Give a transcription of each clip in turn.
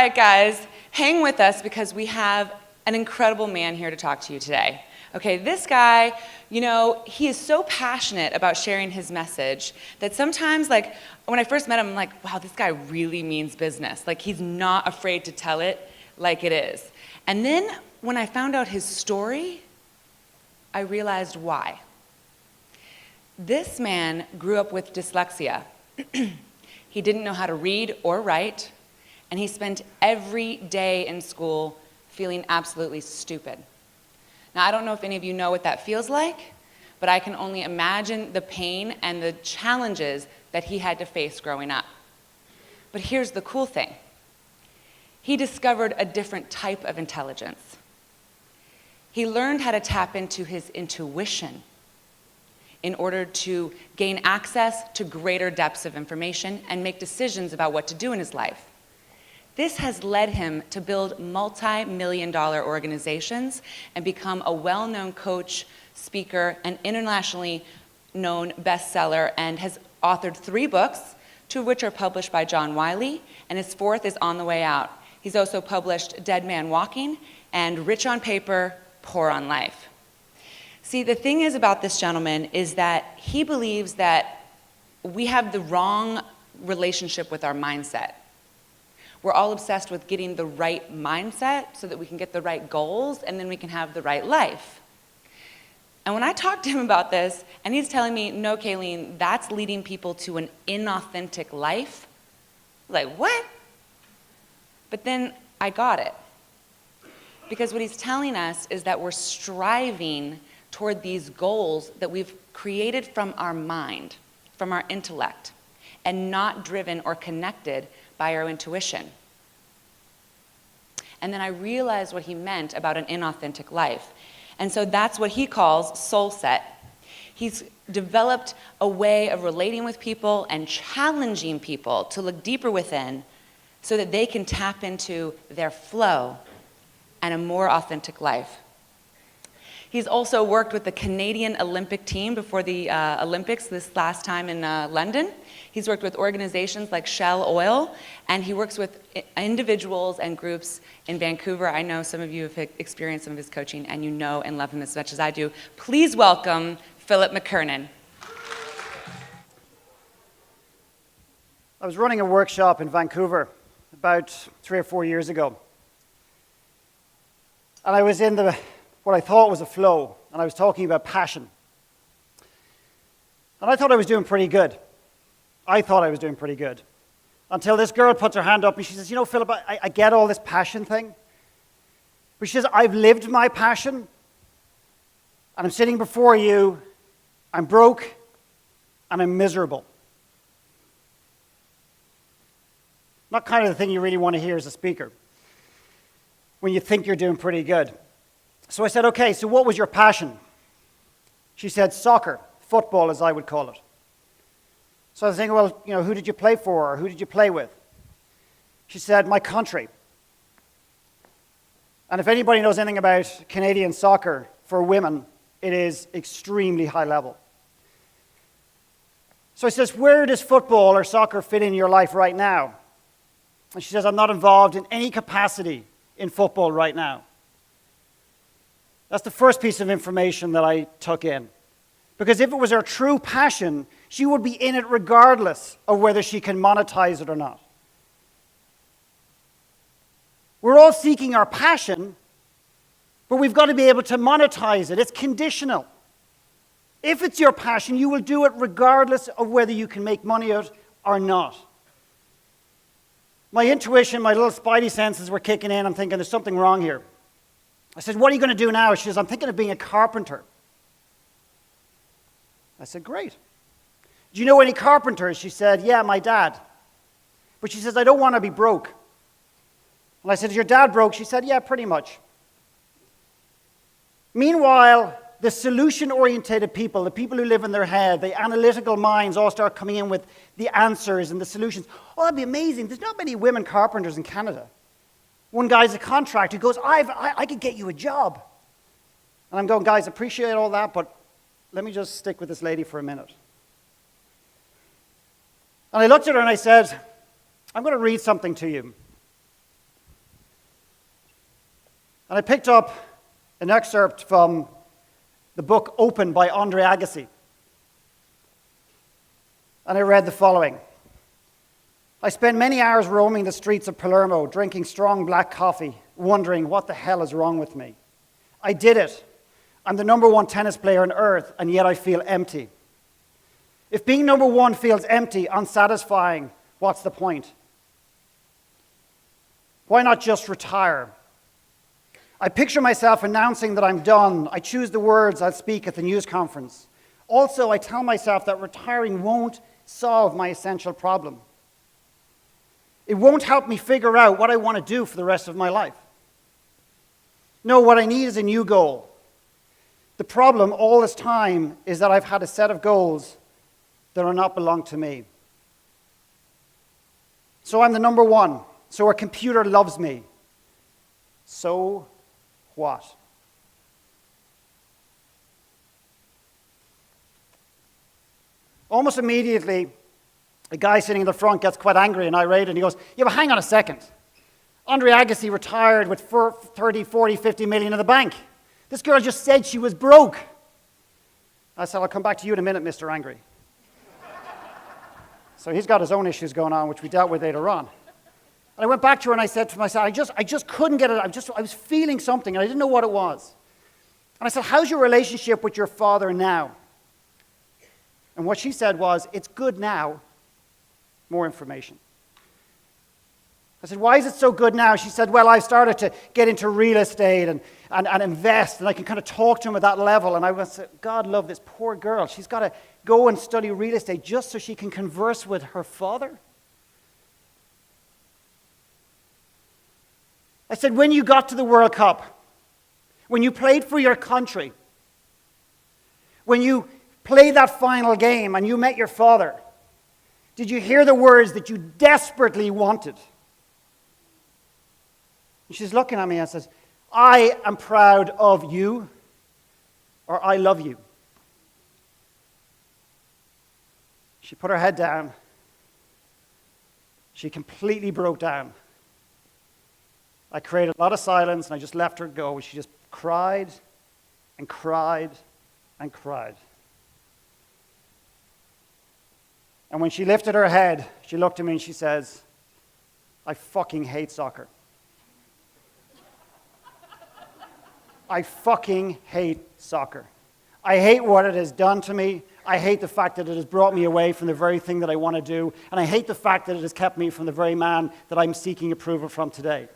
right, guys, hang with us because we have an incredible man here to talk to you today. Okay, this guy, you know, he is so passionate about sharing his message that sometimes, like, when I first met him, I'm like, wow, this guy really means business. Like, he's not afraid to tell it like it is. And then when I found out his story, I realized why. This man grew up with dyslexia. He didn't know how to read or write, and he spent every day in school feeling absolutely stupid. Now, I don't know if any of you know what that feels like, but I can only imagine the pain and the challenges that he had to face growing up. But here's the cool thing. He discovered a different type of intelligence. He learned how to tap into his intuition in order to gain access to greater depths of information and make decisions about what to do in his life. This has led him to build multi-million-dollar organizations and become a well-known coach, speaker, and internationally known bestseller, and has authored 3 books, 2 of which are published by John Wiley, and his 4th is on the way out. He's also published Dead Man Walking and Rich on Paper, Poor on Life. See, the thing is about this gentleman is that he believes that we have the wrong relationship with our mindset. We're all obsessed with getting the right mindset so that we can get the right goals and then we can have the right life. And when I talked to him about this, and he's telling me, no, Kayleen, that's leading people to an inauthentic life. Like, what? But then I got it. Because what he's telling us is that we're striving toward these goals that we've created from our mind, from our intellect, and not driven or connected by our intuition. And then I realized what he meant about an inauthentic life. And so that's what he calls soul set. He's developed a way of relating with people and challenging people to look deeper within so that they can tap into their flow and a more authentic life. He's also worked with the Canadian Olympic team before the Olympics this last time in London. He's worked with organizations like Shell Oil, and he works with individuals and groups in Vancouver. I know some of you have experienced some of his coaching, and you know and love him as much as I do. Please welcome Philip Mckernan. I was running a workshop in Vancouver about 3 or 4 years ago. And I was in what I thought was a flow, and I was talking about passion. And I thought I was doing pretty good. Until this girl puts her hand up and she says, you know, Philip, I get all this passion thing. But she says, I've lived my passion, and I'm sitting before you, I'm broke, and I'm miserable. Not kind of the thing you really want to hear as a speaker when you think you're doing pretty good. So I said, okay, so what was your passion? She said, soccer, football as I would call it. So I was thinking, well, you know, who did you play for or who did you play with? She said, my country. And if anybody knows anything about Canadian soccer for women, it is extremely high level. So I says, where does football or soccer fit in your life right now? And she says, I'm not involved in any capacity in football right now. That's the first piece of information that I took in. Because if it was her true passion, she would be in it regardless of whether she can monetize it or not. We're all seeking our passion, but we've got to be able to monetize it. It's conditional. If it's your passion, you will do it regardless of whether you can make money out or not. My intuition, my little spidey senses were kicking in. I'm thinking, there's something wrong here. I said, what are you going to do now? She says, I'm thinking of being a carpenter. I said, great. Do you know any carpenters? She said, yeah, my dad. But she says, I don't want to be broke. And I said, is your dad broke? She said, yeah, pretty much. Meanwhile, the solution-oriented people, the people who live in their head, the analytical minds all start coming in with the answers and the solutions. Oh, that'd be amazing. There's not many women carpenters in Canada. One guy's a contractor who goes, I could get you a job. And I'm going, guys, appreciate all that, but let me just stick with this lady for a minute. And I looked at her and I said, I'm going to read something to you. And I picked up an excerpt from the book Open by Andre Agassi. And I read the following. I spent many hours roaming the streets of Palermo, drinking strong black coffee, wondering what the hell is wrong with me. I did it. I'm the number one tennis player on earth, and yet I feel empty. If being number one feels empty, unsatisfying, what's the point? Why not just retire? I picture myself announcing that I'm done. I choose the words I'll speak at the news conference. Also, I tell myself that retiring won't solve my essential problem. It won't help me figure out what I want to do for the rest of my life. No, what I need is a new goal. The problem all this time is that I've had a set of goals that do not belong to me. So I'm the number one. So a computer loves me. So what? Almost immediately, a guy sitting in the front gets quite angry and irate, and he goes, yeah, but hang on a second. Andre Agassi retired with 30, 40, 50 million in the bank. This girl just said she was broke. I said, I'll come back to you in a minute, Mr. Angry. So he's got his own issues going on, which we dealt with later on. And I went back to her and I said to myself, I just couldn't get it. I was feeling something and I didn't know what it was. And I said, how's your relationship with your father now? And what she said was, it's good now. More information. I said, why is it so good now? She said, well, I started to get into real estate and invest, and I can kind of talk to him at that level. And I was, God love this poor girl. She's got to go and study real estate just so she can converse with her father. I said, when you got to the World Cup, when you played for your country, when you played that final game and you met your father, did you hear the words that you desperately wanted? And she's looking at me and says, I am proud of you, or I love you. She put her head down. She completely broke down. I created a lot of silence, and I just let her go. She just cried and cried and cried. And when she lifted her head, she looked at me and she says, I fucking hate soccer. I fucking hate soccer. I hate what it has done to me. I hate the fact that it has brought me away from the very thing that I want to do. And I hate the fact that it has kept me from the very man that I'm seeking approval from today.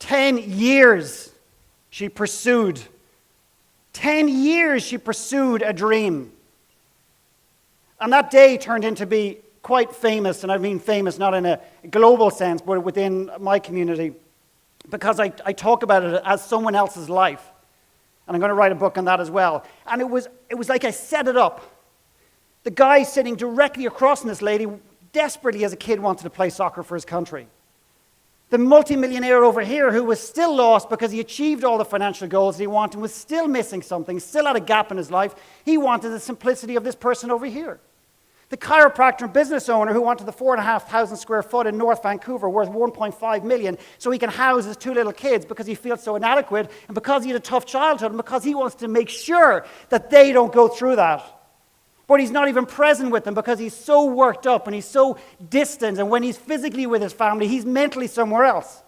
"10 years she pursued. 10 years she pursued a dream. And that day turned into be quite famous, and I mean famous not in a global sense, but within my community, because I talk about it as someone else's life. And I'm going to write a book on that as well. And it was like I set it up. The guy sitting directly across from this lady desperately as a kid wanted to play soccer for his country. The multimillionaire over here who was still lost because he achieved all the financial goals he wanted, was still missing something, still had a gap in his life. He wanted the simplicity of this person over here. The chiropractor and business owner who wanted the 4,500 square foot in North Vancouver worth 1.5 million so he can house his 2 little kids because he feels so inadequate and because he had a tough childhood and because he wants to make sure that they don't go through that. But he's not even present with them because he's so worked up and he's so distant, and when he's physically with his family, he's mentally somewhere else.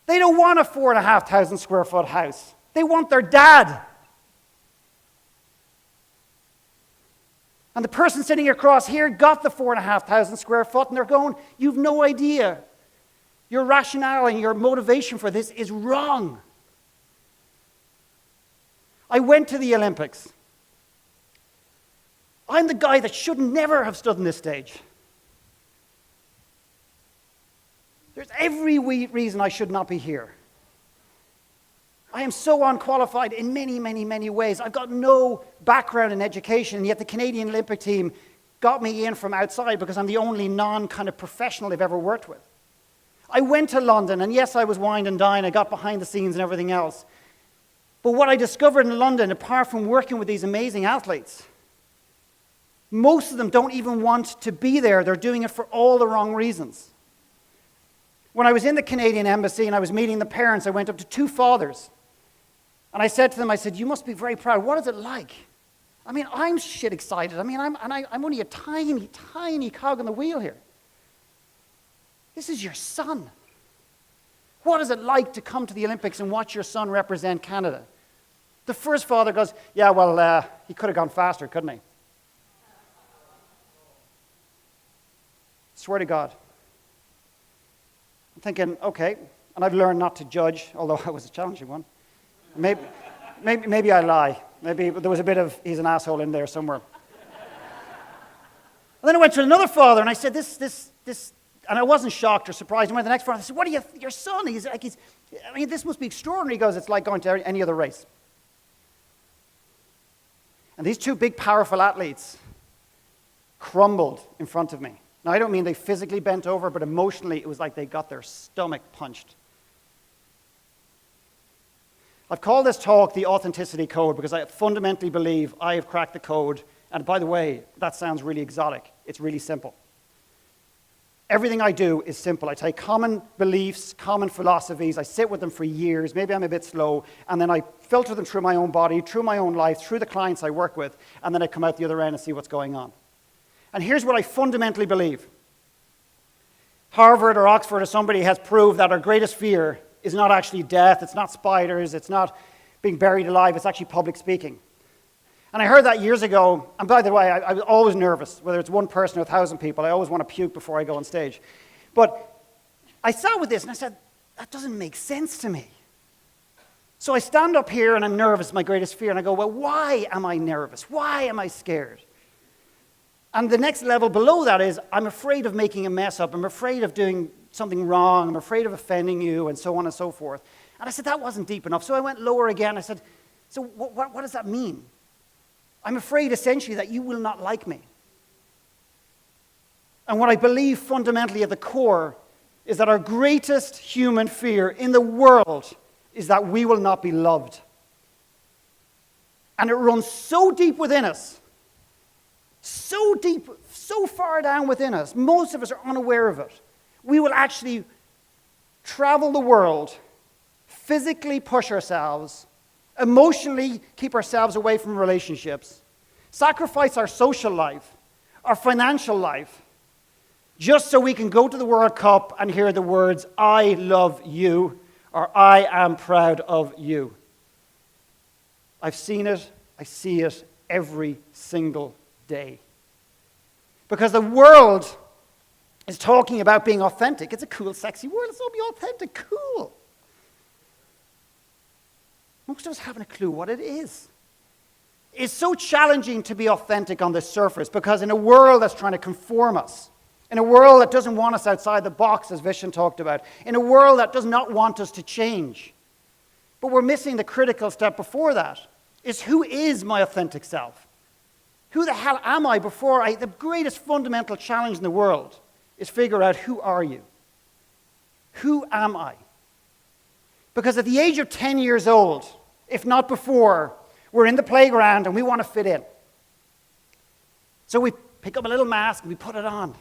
They don't want a 4,500 square foot house. They want their dad. And the person sitting across here got the 4,500 square foot, and they're going, you've no idea. Your rationale and your motivation for this is wrong. I went to the Olympics. I'm the guy that should never have stood on this stage. There's every reason I should not be here. I am so unqualified in many, many, many ways. I've got no background in education, and yet the Canadian Olympic team got me in from outside because I'm the only non-kind of professional they've ever worked with. I went to London, and yes, I was wined and dined. I got behind the scenes and everything else. But what I discovered in London, apart from working with these amazing athletes, Most of them don't even want to be there. They're doing it for all the wrong reasons. When I was in the Canadian Embassy and I was meeting the parents, I went up to 2 fathers. And I said to them, I said, you must be very proud. What is it like? I mean, I'm shit excited. I mean, I'm only a tiny, tiny cog in the wheel here. This is your son. What is it like to come to the Olympics and watch your son represent Canada? The first father goes, yeah, well, he could have gone faster, couldn't he? Swear to God. I'm thinking, okay, and I've learned not to judge, although that was a challenging one. Maybe I lie. Maybe there was a bit of, he's an asshole in there somewhere. And then I went to another father, and I said, this, and I wasn't shocked or surprised. I went to the next father, I said, what are you, your son? I mean, this must be extraordinary. He goes, it's like going to any other race. And these 2 big, powerful athletes crumbled in front of me. Now, I don't mean they physically bent over, but emotionally, it was like they got their stomach punched. I've called this talk the Authenticity Code because I fundamentally believe I have cracked the code. And by the way, that sounds really exotic. It's really simple. Everything I do is simple. I take common beliefs, common philosophies, I sit with them for years, maybe I'm a bit slow, and then I filter them through my own body, through my own life, through the clients I work with, and then I come out the other end and see what's going on. And here's what I fundamentally believe. Harvard or Oxford or somebody has proved that our greatest fear is not actually death, it's not spiders, it's not being buried alive, it's actually public speaking. And I heard that years ago, and by the way, I was always nervous, whether it's 1 person or 1,000 people, I always want to puke before I go on stage. But I sat with this and I said, that doesn't make sense to me. So I stand up here and I'm nervous, my greatest fear, and I go, well, why am I nervous? Why am I scared? And the next level below that is, I'm afraid of making a mess up, I'm afraid of doing something wrong, I'm afraid of offending you, and so on and so forth. And I said, that wasn't deep enough. So I went lower again. I said, so what does that mean? I'm afraid, essentially, that you will not like me. And what I believe fundamentally at the core is that our greatest human fear in the world is that we will not be loved. And it runs so deep within us, so deep, so far down within us, most of us are unaware of it. We will actually travel the world, physically push ourselves, emotionally keep ourselves away from relationships, sacrifice our social life, our financial life, just so we can go to the World Cup and hear the words, I love you, or I am proud of you. I've seen it, I see it every single day. Because the world is talking about being authentic. It's a cool, sexy word. Let's all be authentic. Cool. Most of us haven't a clue what it is. It's so challenging to be authentic on the surface because in a world that's trying to conform us, in a world that doesn't want us outside the box, as Vishen talked about, in a world that does not want us to change. But we're missing the critical step before that. Is who is my authentic self? Who the hell am I before the greatest fundamental challenge in the world is figure out who are you? Who am I? Because at the age of 10 years old, if not before, we're in the playground and we want to fit in. So we pick up a little mask and we put it on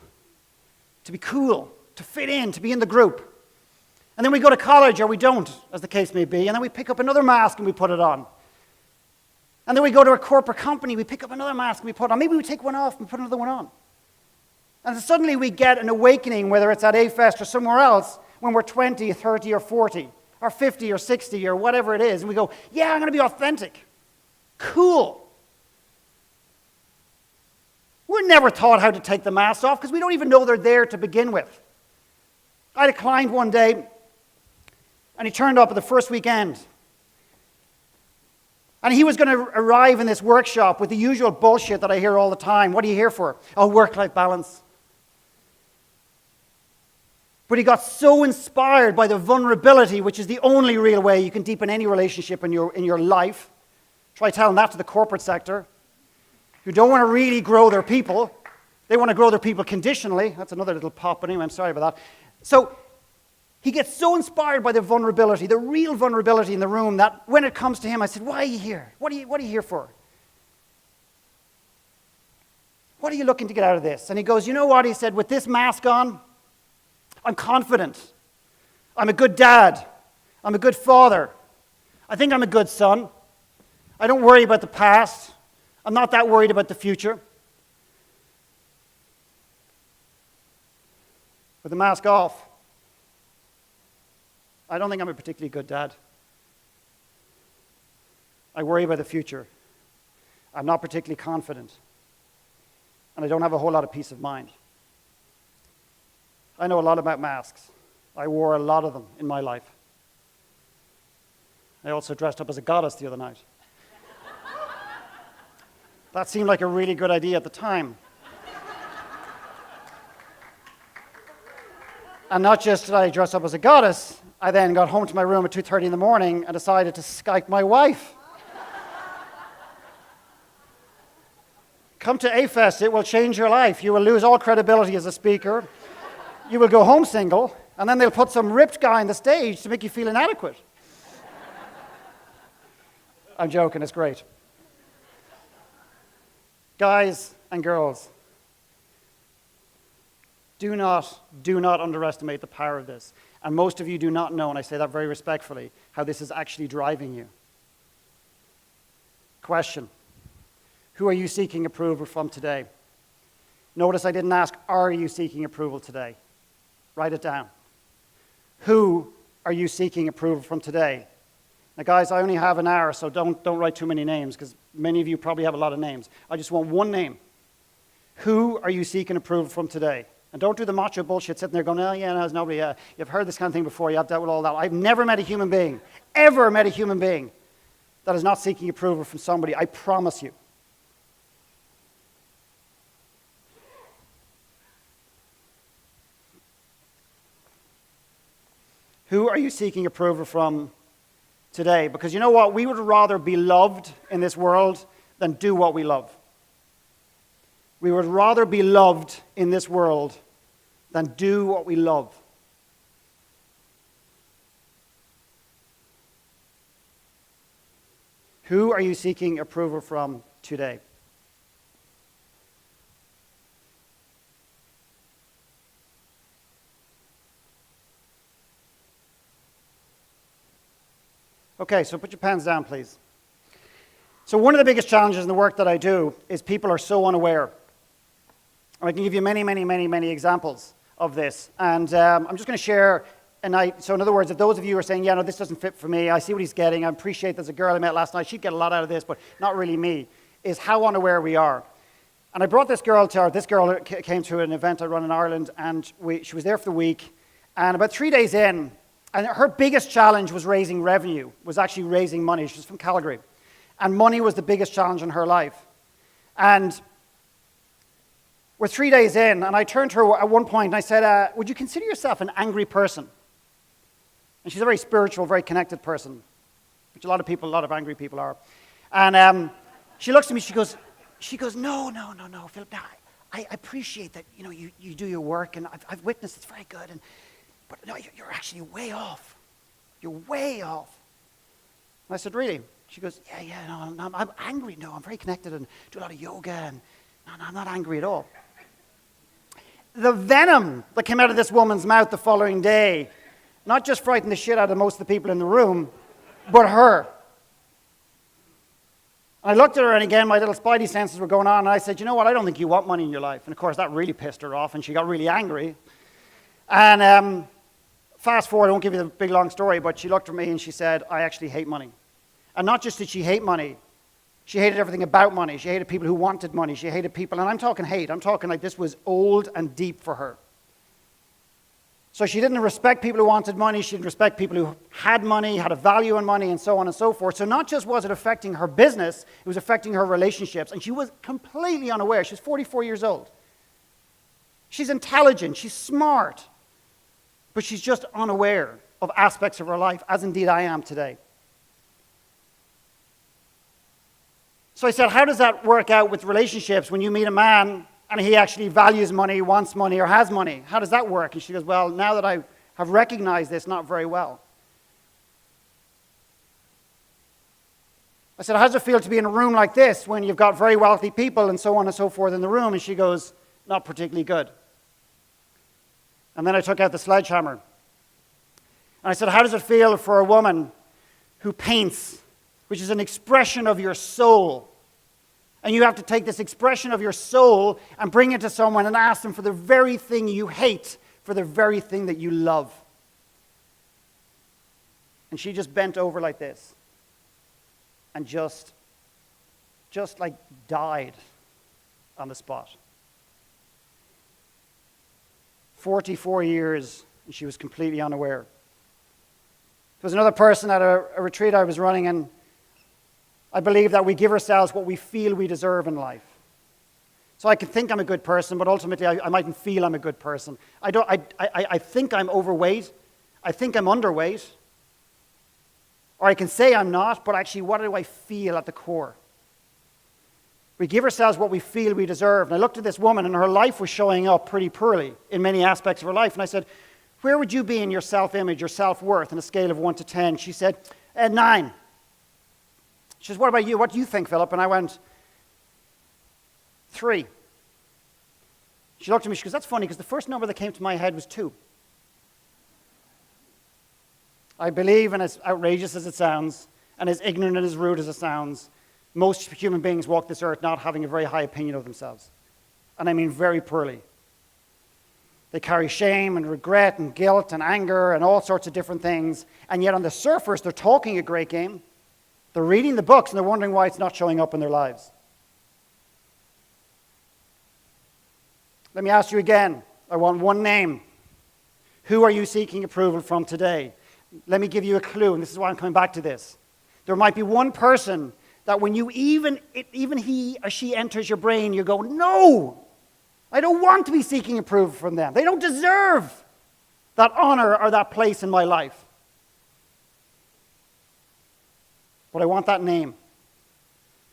to be cool, to fit in, to be in the group. And then we go to college, or we don't, as the case may be, and then we pick up another mask and we put it on. And then we go to a corporate company, we pick up another mask and we put it on. Maybe we take one off and we put another one on. And suddenly we get an awakening, whether it's at A-Fest or somewhere else, when we're 20, 30, or 40, or 50, or 60, or whatever it is, and we go, yeah, I'm going to be authentic. Cool. We're never taught how to take the masks off because we don't even know they're there to begin with. I had a client one day, and he turned up at the first weekend. And he was going to arrive in this workshop with the usual bullshit that I hear all the time. What are you here for? Oh, work-life balance. But he got so inspired by the vulnerability, which is the only real way you can deepen any relationship in your life. Try telling that to the corporate sector, who don't want to really grow their people. They want to grow their people conditionally. That's another little pop, but anyway, I'm sorry about that. So he gets so inspired by the vulnerability, the real vulnerability in the room, that when it comes to him, I said, why are you here? What are you here for? what are you looking to get out of this? And he goes, you know what? He said, with this mask on, I'm confident. I'm a good dad. I'm a good father. I think I'm a good son. I don't worry about the past. I'm not that worried about the future. With the mask off, I don't think I'm a particularly good dad. I worry about the future. I'm not particularly confident. And I don't have a whole lot of peace of mind. I know a lot about masks. I wore a lot of them in my life. I also dressed up as a goddess the other night. That seemed like a really good idea at the time. And not just did I dress up as a goddess, I then got home to my room at 2:30 in the morning and decided to Skype my wife. Come to A-Fest, it will change your life. You will lose all credibility as a speaker. You will go home single, and then they'll put some ripped guy on the stage to make you feel inadequate. I'm joking, it's great. Guys and girls, do not underestimate the power of this. And most of you do not know, and I say that very respectfully, how this is actually driving you. Question: who are you seeking approval from today? Notice I didn't ask, are you seeking approval today? Write it down. Who are you seeking approval from today? Now, guys, I only have an hour, so don't write too many names, because many of you probably have a lot of names. I just want one name. Who are you seeking approval from today? And don't do the macho bullshit sitting there going, oh, yeah, no, there's nobody. You've heard this kind of thing before. You have dealt with all that. I've never met a human being, ever met a human being, that is not seeking approval from somebody. I promise you. Who are you seeking approval from today? Because you know what? We would rather be loved in this world than do what we love. We would rather be loved in this world than do what we love. Who are you seeking approval from today? Okay, so put your pens down, please. So one of the biggest challenges in the work that I do is people are so unaware. I can give you many examples of this. And I'm just going to share a night. So in other words, if those of you are saying, yeah, no, this doesn't fit for me, I see what he's getting, I appreciate there's a girl I met last night, she'd get a lot out of this, but not really me, is how unaware we are. And I brought this girl to this girl came to an event I run in Ireland, and she was there for the week. And about 3 days in, and her biggest challenge was raising revenue, was actually raising money. She's from Calgary. And money was the biggest challenge in her life. And we're 3 days in, and I turned to her at one point and I said, would you consider yourself an angry person? And she's a very spiritual, very connected person, which a lot of angry people are. And she looks at me, she goes, no, Philip, no, I appreciate that, you do your work, and I've witnessed it's very good, but no, you're actually way off. You're way off. And I said, really? She goes, yeah, no, I'm angry. No, I'm very connected and do a lot of yoga, and no, I'm not angry at all. The venom that came out of this woman's mouth the following day not just frightened the shit out of most of the people in the room, but her. And I looked at her, and again, my little spidey senses were going on, and I said, you know what, I don't think you want money in your life. And of course, that really pissed her off, and she got really angry. And fast forward, I won't give you the big long story, but she looked at me and she said, I actually hate money. And not just did she hate money, she hated everything about money. She hated people who wanted money. She hated people, and I'm talking hate. I'm talking like this was old and deep for her. So she didn't respect people who wanted money. She didn't respect people who had money, had a value in money, and so on and so forth. So not just was it affecting her business, it was affecting her relationships. And she was completely unaware. She was 44 years old. She's intelligent. She's smart. But she's just unaware of aspects of her life, as indeed I am today. So I said, how does that work out with relationships when you meet a man and he actually values money, wants money, or has money? How does that work? And she goes, well, now that I have recognized this, not very well. I said, how does it feel to be in a room like this when you've got very wealthy people and so on and so forth in the room? And she goes, not particularly good. And then I took out the sledgehammer. And I said, how does it feel for a woman who paints, which is an expression of your soul? And you have to take this expression of your soul and bring it to someone and ask them for the very thing you hate, for the very thing that you love. And she just bent over like this and just like died on the spot. 44 years, and she was completely unaware. There was another person at a retreat I was running, and I believe that we give ourselves what we feel we deserve in life. So I can think I'm a good person, but ultimately I mightn't feel I'm a good person. I think I'm overweight. I think I'm underweight. Or I can say I'm not, but actually what do I feel at the core? We give ourselves what we feel we deserve. And I looked at this woman, and her life was showing up pretty poorly in many aspects of her life. And I said, where would you be in your self-image, your self-worth, on a scale of 1 to 10? She said, 9. She says, what about you? What do you think, Philip? And I went, 3. She looked at me, she goes, that's funny, because the first number that came to my head was 2. I believe, and as outrageous as it sounds, and as ignorant and as rude as it sounds, most human beings walk this earth not having a very high opinion of themselves. And I mean very poorly. They carry shame and regret and guilt and anger and all sorts of different things, and yet on the surface they're talking a great game. They're reading the books and they're wondering why it's not showing up in their lives. Let me ask you again. I want one name. Who are you seeking approval from today? Let me give you a clue, and this is why I'm coming back to this. There might be one person that when you even he or she enters your brain, you go, no, I don't want to be seeking approval from them. They don't deserve that honor or that place in my life. But I want that name.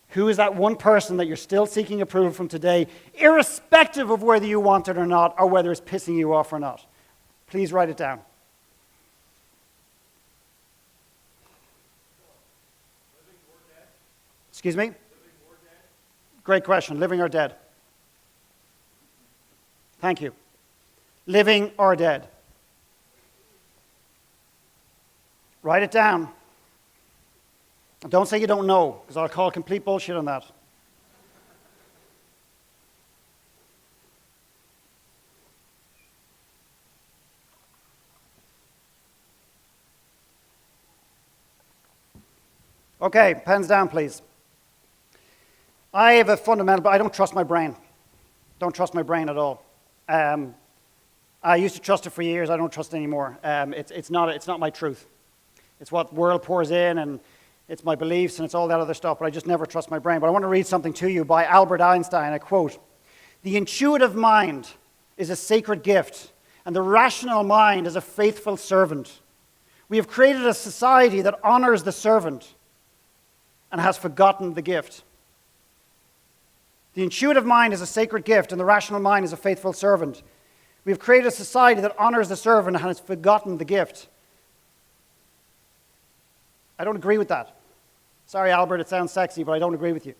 Who is that one person that you're still seeking approval from today, irrespective of whether you want it or not, or whether it's pissing you off or not? Please write it down. Excuse me? Great question. Living or dead? Thank you. Living or dead? Write it down. And don't say you don't know, because I'll call complete bullshit on that. Okay, pens down, please. I have a fundamental, but I don't trust my brain. Don't trust my brain at all. I used to trust it for years. I don't trust it anymore. It's not my truth. It's what the world pours in, and it's my beliefs, and it's all that other stuff, but I just never trust my brain. But I want to read something to you by Albert Einstein. I quote, "The intuitive mind is a sacred gift, and the rational mind is a faithful servant. We have created a society that honors the servant and has forgotten the gift." The intuitive mind is a sacred gift, and the rational mind is a faithful servant. We have created a society that honors the servant and has forgotten the gift. I don't agree with that. Sorry, Albert, it sounds sexy, but I don't agree with you.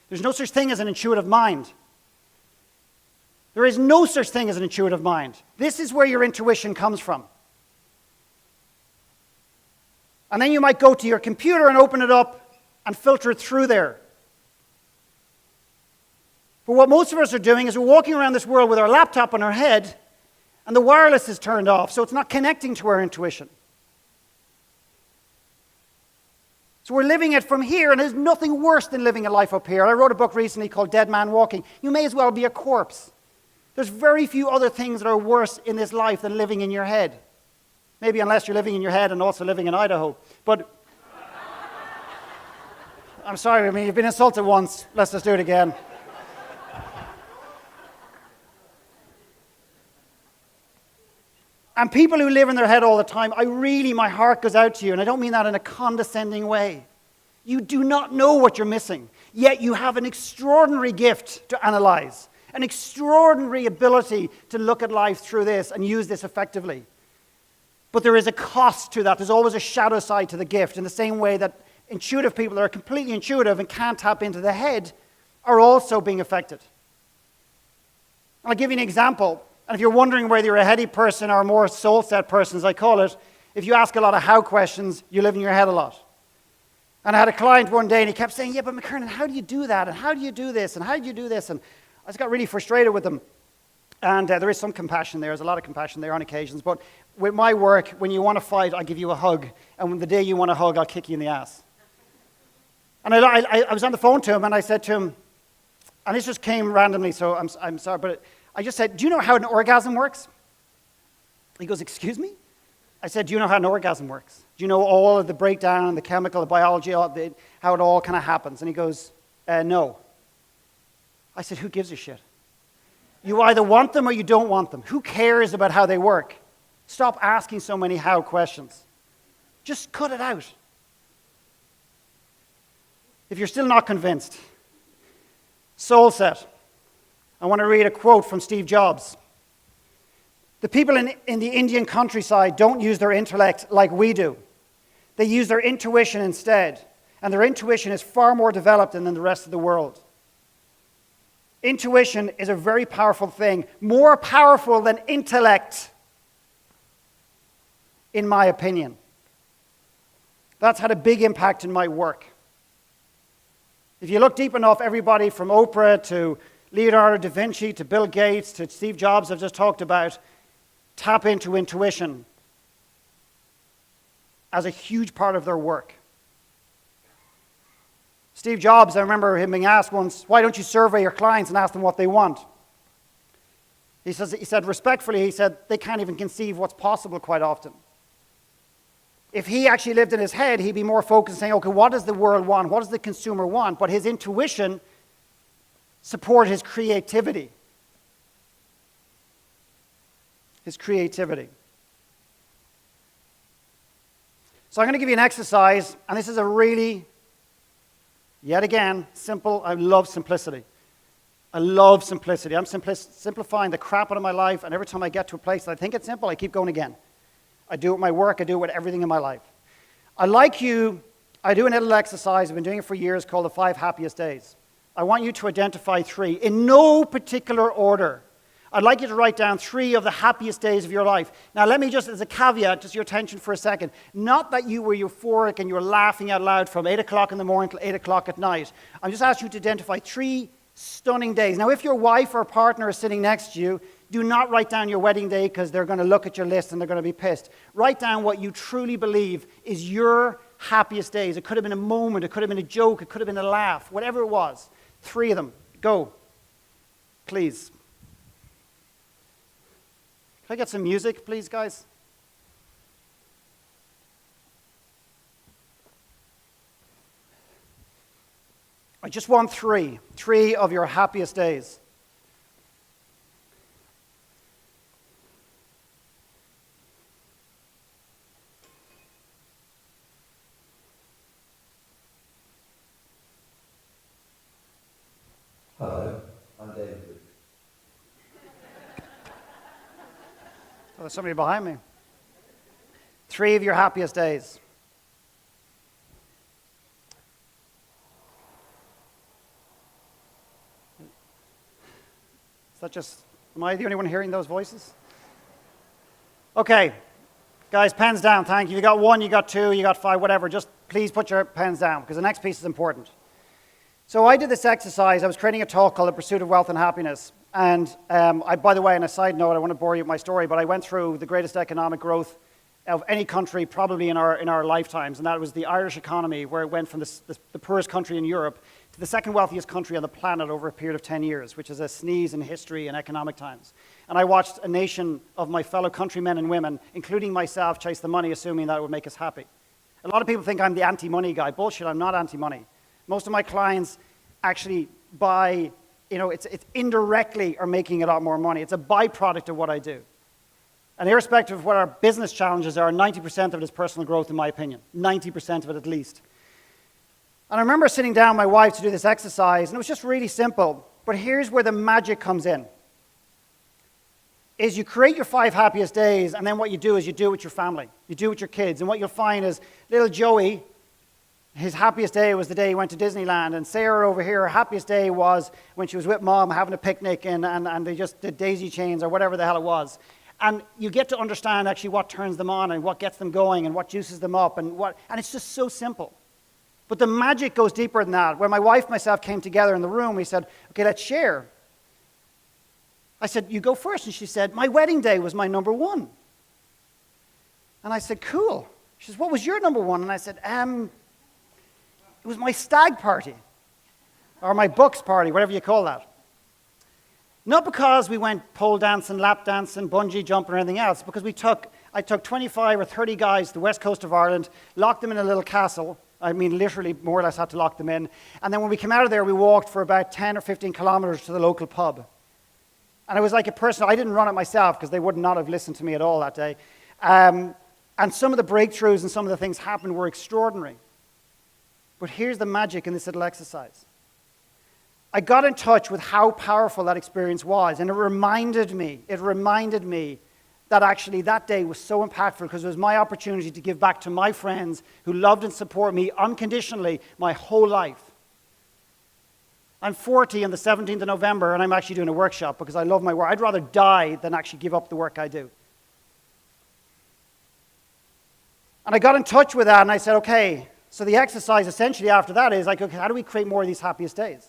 There's no such thing as an intuitive mind. There is no such thing as an intuitive mind. This is where your intuition comes from. And then you might go to your computer and open it up and filter it through there. But what most of us are doing is we're walking around this world with our laptop on our head, and the wireless is turned off, so it's not connecting to our intuition. So we're living it from here, and there's nothing worse than living a life up here. I wrote a book recently called Dead Man Walking. You may as well be a corpse. There's very few other things that are worse in this life than living in your head. Maybe unless you're living in your head and also living in Idaho. But I'm sorry, I mean, you've been insulted once. Let's just do it again. And people who live in their head all the time, my heart goes out to you, and I don't mean that in a condescending way. You do not know what you're missing, yet you have an extraordinary gift to analyze, an extraordinary ability to look at life through this and use this effectively. But there is a cost to that. There's always a shadow side to the gift, in the same way that intuitive people that are completely intuitive and can't tap into the head are also being affected. I'll give you an example. And if you're wondering whether you're a heady person or a more soul-set person, as I call it, if you ask a lot of how questions, you live in your head a lot. And I had a client one day, and he kept saying, yeah, but Mckernan, how do you do that? And how do you do this? And how do you do this? And I just got really frustrated with him. And there is some compassion there. There's a lot of compassion there on occasions. But with my work, when you want to fight, I'll give you a hug. And when the day you want a hug, I'll kick you in the ass. And I was on the phone to him, and I said to him, and this just came randomly, so I'm sorry, but I just said, do you know how an orgasm works? He goes, excuse me? I said, do you know how an orgasm works? Do you know all of the breakdown, the chemical, the biology, how it all kind of happens? And he goes, no. I said, who gives a shit? You either want them or you don't want them. Who cares about how they work? Stop asking so many how questions. Just cut it out. If you're still not convinced, soul set. I want to read a quote from Steve Jobs. The people in the Indian countryside don't use their intellect like we do. They use their intuition instead. And their intuition is far more developed than the rest of the world. Intuition is a very powerful thing, more powerful than intellect, in my opinion. That's had a big impact in my work. If you look deep enough, everybody from Oprah to Leonardo da Vinci to Bill Gates to Steve Jobs I've just talked about tap into intuition as a huge part of their work. Steve Jobs, I remember him being asked once, why don't you survey your clients and ask them what they want? He said respectfully, he said, they can't even conceive what's possible quite often. If he actually lived in his head, he'd be more focused saying, okay, what does the world want? What does the consumer want? But his intuition supported his creativity. His creativity. So I'm going to give you an exercise, and this is a really, yet again, simple. I love simplicity. I love simplicity. I'm simplifying the crap out of my life, and every time I get to a place that I think it's simple, I keep going again. I do it with my work, I do it with everything in my life. I do a little exercise, I've been doing it for years, called the 5 happiest days. I want you to identify 3, in no particular order. I'd like you to write down 3 of the happiest days of your life. Now let me just, as a caveat, just your attention for a second. Not that you were euphoric and you were laughing out loud from 8 o'clock in the morning till 8 o'clock at night. I'm just asking you to identify 3 stunning days. Now if your wife or partner is sitting next to you, do not write down your wedding day because they're going to look at your list and they're going to be pissed. Write down what you truly believe is your happiest days. It could have been a moment, it could have been a joke, it could have been a laugh, whatever it was. 3 of them. Go. Please. Can I get some music, please, guys? I just want 3 of your happiest days. Hello, I'm David. Oh, there's somebody behind me. 3 of your happiest days. Is that just, am I the only one hearing those voices? Okay, guys, pens down, thank you. You got 1, you got 2, you got 5, whatever. Just please put your pens down because the next piece is important. So I did this exercise. I was creating a talk called The Pursuit of Wealth and Happiness. And by the way, on a side note, I want to bore you with my story, but I went through the greatest economic growth of any country probably in our lifetimes, and that was the Irish economy, where it went from the poorest country in Europe to the second wealthiest country on the planet over a period of 10 years, which is a sneeze in history and economic times. And I watched a nation of my fellow countrymen and women, including myself, chase the money, assuming that it would make us happy. A lot of people think I'm the anti-money guy. Bullshit, I'm not anti-money. Most of my clients actually buy, it's indirectly are making a lot more money. It's a byproduct of what I do. And irrespective of what our business challenges are, 90% of it is personal growth, in my opinion. 90% of it at least. And I remember sitting down with my wife to do this exercise, and it was just really simple. But here's where the magic comes in. Is you create your 5 happiest days, and then what you do is you do it with your family. You do it with your kids. And what you'll find is little Joey His happiest day was the day he went to Disneyland. And Sarah over here, her happiest day was when she was with Mom having a picnic and they just did daisy chains or whatever the hell it was. And you get to understand actually what turns them on and what gets them going and what juices them up and it's just so simple. But the magic goes deeper than that. When my wife and myself came together in the room, we said, okay, let's share. I said, you go first. And she said, my wedding day was my number one. And I said, cool. She says, what was your number one? And I said, it was my stag party, or my bucks party, whatever you call that. Not because we went pole dancing, lap dancing, bungee jumping, or anything else, because I took 25 or 30 guys to the west coast of Ireland, locked them in a little castle. I mean, literally, more or less had to lock them in. And then when we came out of there, we walked for about 10 or 15 kilometers to the local pub. And it was like a personal, I didn't run it myself, because they would not have listened to me at all that day. And some of the breakthroughs and some of the things happened were extraordinary. But here's the magic in this little exercise. I got in touch with how powerful that experience was, and it reminded me that actually that day was so impactful because it was my opportunity to give back to my friends who loved and supported me unconditionally my whole life. I'm 40 on the 17th of November, and I'm actually doing a workshop because I love my work. I'd rather die than actually give up the work I do. And I got in touch with that, and I said, okay, so the exercise essentially after that is like, okay, how do we create more of these happiest days?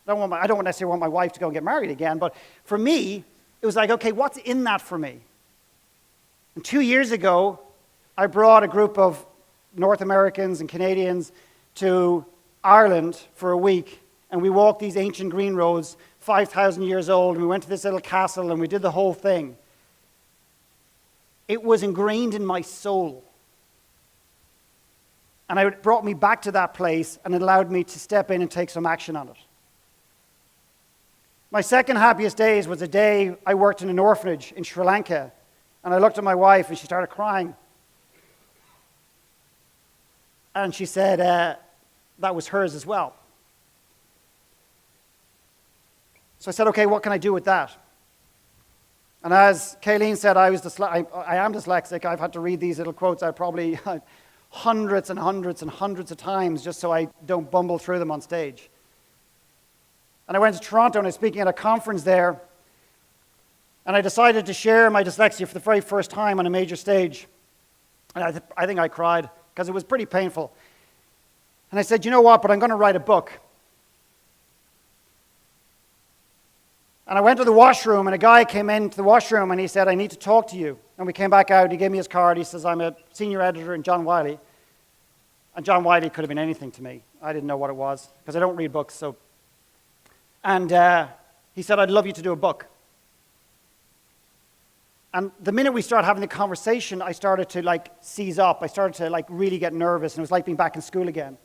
I don't necessarily want my wife to go and get married again, but for me, it was like, okay, what's in that for me? And 2 years ago, I brought a group of North Americans and Canadians to Ireland for a week, and we walked these ancient green roads, 5,000 years old, and we went to this little castle, and we did the whole thing. It was ingrained in my soul. And it brought me back to that place, and it allowed me to step in and take some action on it. My second happiest days was a day I worked in an orphanage in Sri Lanka, and I looked at my wife, and she started crying. And she said that was hers as well. So I said, okay, what can I do with that? And as Kayleen said, I am dyslexic. I've had to read these little quotes out probably hundreds and hundreds and hundreds of times just so I don't bumble through them on stage. And I went to Toronto and I was speaking at a conference there, and I decided to share my dyslexia for the very first time on a major stage. And I think I cried because it was pretty painful. And I said, you know what, but I'm going to write a book. And I went to the washroom, and a guy came into the washroom, and he said, I need to talk to you. And we came back out, he gave me his card, he says, I'm a senior editor in John Wiley. And John Wiley could have been anything to me. I didn't know what it was, because I don't read books, so. And he said, I'd love you to do a book. And the minute we started having the conversation, I started to seize up. I started to really get nervous, and it was like being back in school again.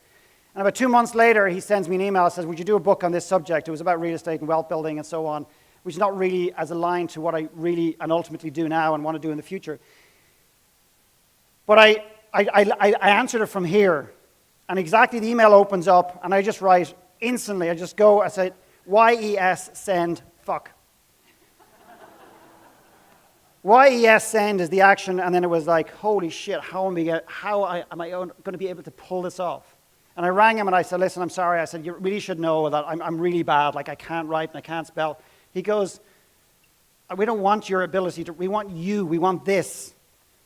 And about 2 months later, he sends me an email and says, would you do a book on this subject? It was about real estate and wealth building and so on, which is not really as aligned to what I really and ultimately do now and want to do in the future. But I answered it from here, and exactly the email opens up, and I just write instantly. I just go, I say, YES send fuck. YES send is the action, and then it was like, holy shit, how am I going to be able to pull this off? And I rang him and I said, listen, I'm sorry. I said, you really should know that I'm really bad. I can't write and I can't spell. He goes, we don't want your ability we want you. We want this.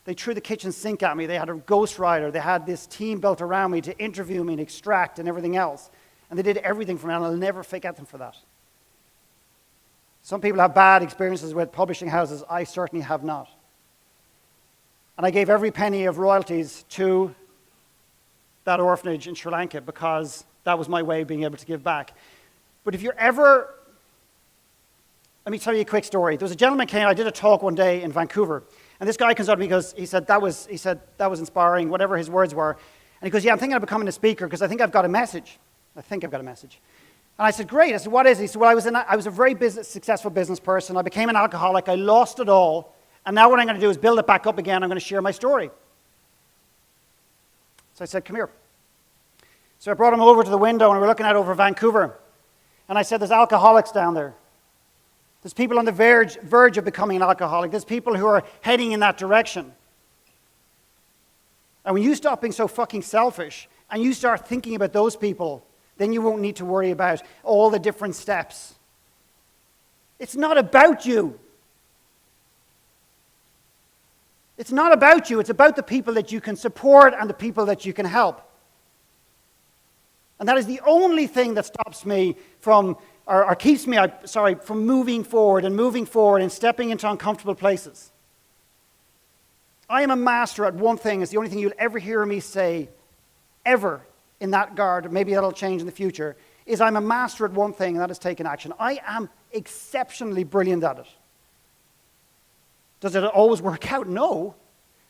They threw the kitchen sink at me. They had a ghostwriter. They had this team built around me to interview me and extract and everything else. And they did everything for me, and I'll never forget them for that. Some people have bad experiences with publishing houses. I certainly have not. And I gave every penny of royalties to that orphanage in Sri Lanka because that was my way of being able to give back. But if you're ever, let me tell you a quick story. There was a gentleman came, I did a talk one day in Vancouver, and this guy comes up to me and he said, that was inspiring, whatever his words were. And he goes, yeah, I'm thinking of becoming a speaker because I think I've got a message. I think I've got a message. And I said, great. I said, what is it? He said, well, I was a very successful business person. I became an alcoholic. I lost it all. And now what I'm going to do is build it back up again. I'm going to share my story. So I said, come here. So I brought him over to the window, and we were looking out over Vancouver. And I said, there's alcoholics down there. There's people on the verge of becoming an alcoholic. There's people who are heading in that direction. And when you stop being so fucking selfish and you start thinking about those people, then you won't need to worry about all the different steps. It's not about you. It's not about you. It's about the people that you can support and the people that you can help. And that is the only thing that stops me from, or keeps me, from moving forward and stepping into uncomfortable places. I am a master at one thing. It's the only thing you'll ever hear me say, ever, in that regard. Maybe that'll change in the future. Is I'm a master at one thing, and that is taking action. I am exceptionally brilliant at it. Does it always work out? No.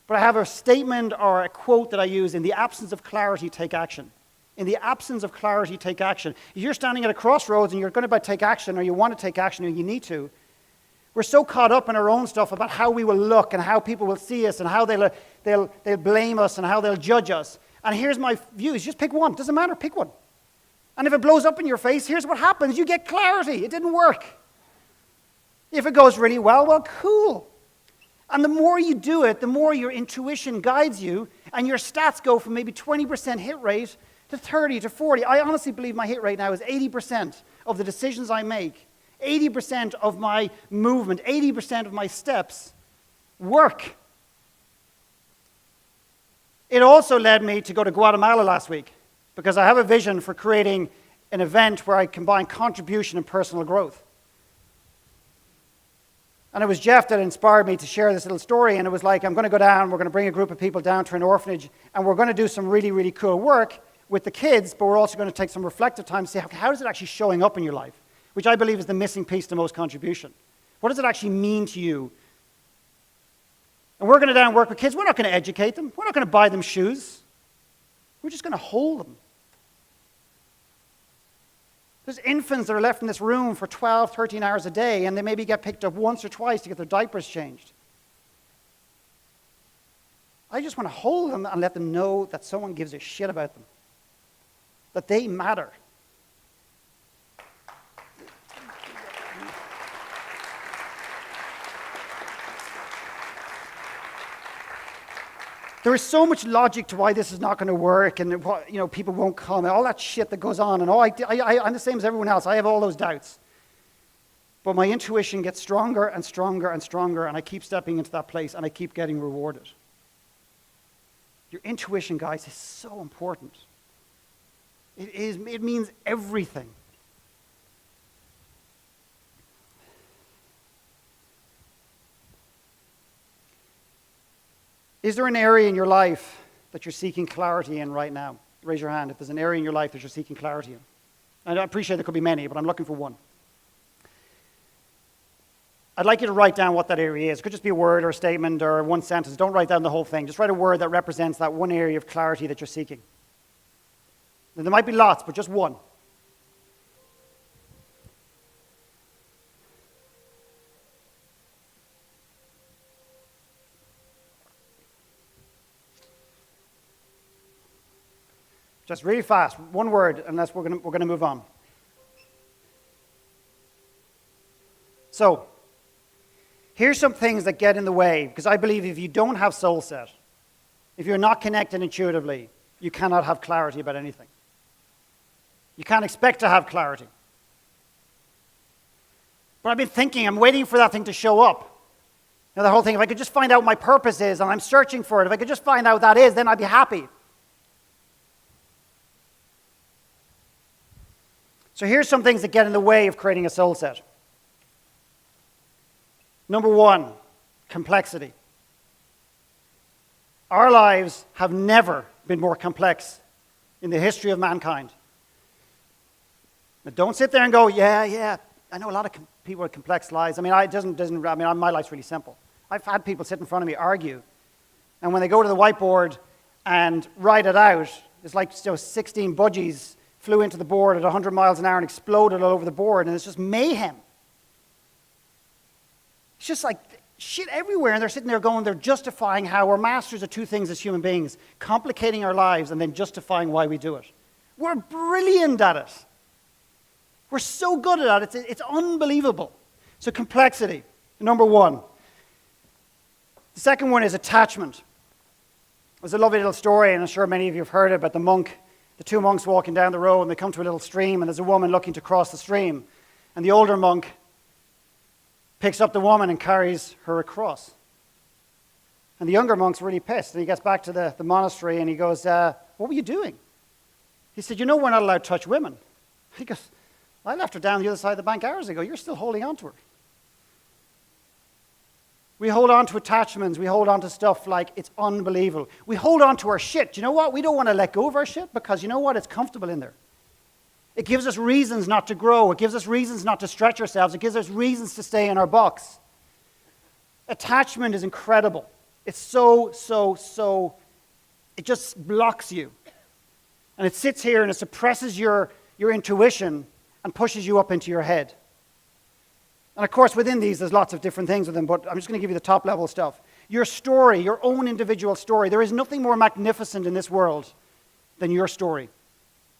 But I have a statement or a quote that I use: in the absence of clarity, take action. In the absence of clarity, take action. If you're standing at a crossroads and you're going to take action, or you want to take action, or you need to, we're so caught up in our own stuff about how we will look and how people will see us and how they'll blame us and how they'll judge us. And here's my view: is just pick one. Doesn't matter, pick one. And if it blows up in your face, here's what happens. You get clarity. It didn't work. If it goes really well, well, cool. And the more you do it, the more your intuition guides you, and your stats go from maybe 20% hit rate to 30 to 40. I honestly believe my hit rate now is 80% of the decisions I make, 80% of my movement, 80% of my steps work. It also led me to go to Guatemala last week, because I have a vision for creating an event where I combine contribution and personal growth. And it was Jeff that inspired me to share this little story, and it was like, I'm going to go down, we're going to bring a group of people down to an orphanage, and we're going to do some really, really cool work with the kids, but we're also going to take some reflective time to see how is it actually showing up in your life, which I believe is the missing piece to most contribution. What does it actually mean to you? And we're going to down and work with kids. We're not going to educate them. We're not going to buy them shoes. We're just going to hold them. There's infants that are left in this room for 12, 13 hours a day, and they maybe get picked up once or twice to get their diapers changed. I just want to hold them and let them know that someone gives a shit about them, that they matter. There is so much logic to why this is not going to work, and people won't come, and all that shit that goes on. And I'm the same as everyone else. I have all those doubts. But my intuition gets stronger and stronger and stronger, and I keep stepping into that place, and I keep getting rewarded. Your intuition, guys, is so important. It means everything. Is there an area in your life that you're seeking clarity in right now? Raise your hand if there's an area in your life that you're seeking clarity in. And I appreciate there could be many, but I'm looking for one. I'd like you to write down what that area is. It could just be a word or a statement or one sentence. Don't write down the whole thing. Just write a word that represents that one area of clarity that you're seeking. And there might be lots, but just one. Just really fast, one word, unless we're going to move on. So, here's some things that get in the way, because I believe if you don't have soul set, if you're not connected intuitively, you cannot have clarity about anything. You can't expect to have clarity. But I've been thinking, I'm waiting for that thing to show up. The whole thing, if I could just find out what my purpose is, and I'm searching for it, if I could just find out what that is, then I'd be happy. So here's some things that get in the way of creating a soul set. Number one, complexity. Our lives have never been more complex in the history of mankind. Now, don't sit there and go, yeah, I know a lot of people with complex lives. I mean, my life's really simple. I've had people sit in front of me argue, and when they go to the whiteboard and write it out, it's like 16 budgies flew into the board at 100 miles an hour and exploded all over the board, and it's just mayhem. It's just like shit everywhere, and they're sitting there going, they're justifying how we're masters of two things as human beings, complicating our lives and then justifying why we do it. We're brilliant at it. We're so good at it, it's unbelievable. So complexity, number one. The second one is attachment. There's a lovely little story, and I'm sure many of you have heard it, about the monk the two monks walking down the road, and they come to a little stream, and there's a woman looking to cross the stream. And the older monk picks up the woman and carries her across. And the younger monk's really pissed, and he gets back to the monastery, and he goes, what were you doing? He said, you know we're not allowed to touch women. He goes, I left her down the other side of the bank hours ago. You're still holding on to her. We hold on to attachments. We hold on to stuff like it's unbelievable. We hold on to our shit. Do you know what? We don't want to let go of our shit because you know what? It's comfortable in there. It gives us reasons not to grow. It gives us reasons not to stretch ourselves. It gives us reasons to stay in our box. Attachment is incredible. It's so, it just blocks you. And it sits here and it suppresses your intuition and pushes you up into your head. And of course, within these, there's lots of different things with them, but I'm just going to give you the top level stuff. Your story, your own individual story. There is nothing more magnificent in this world than your story.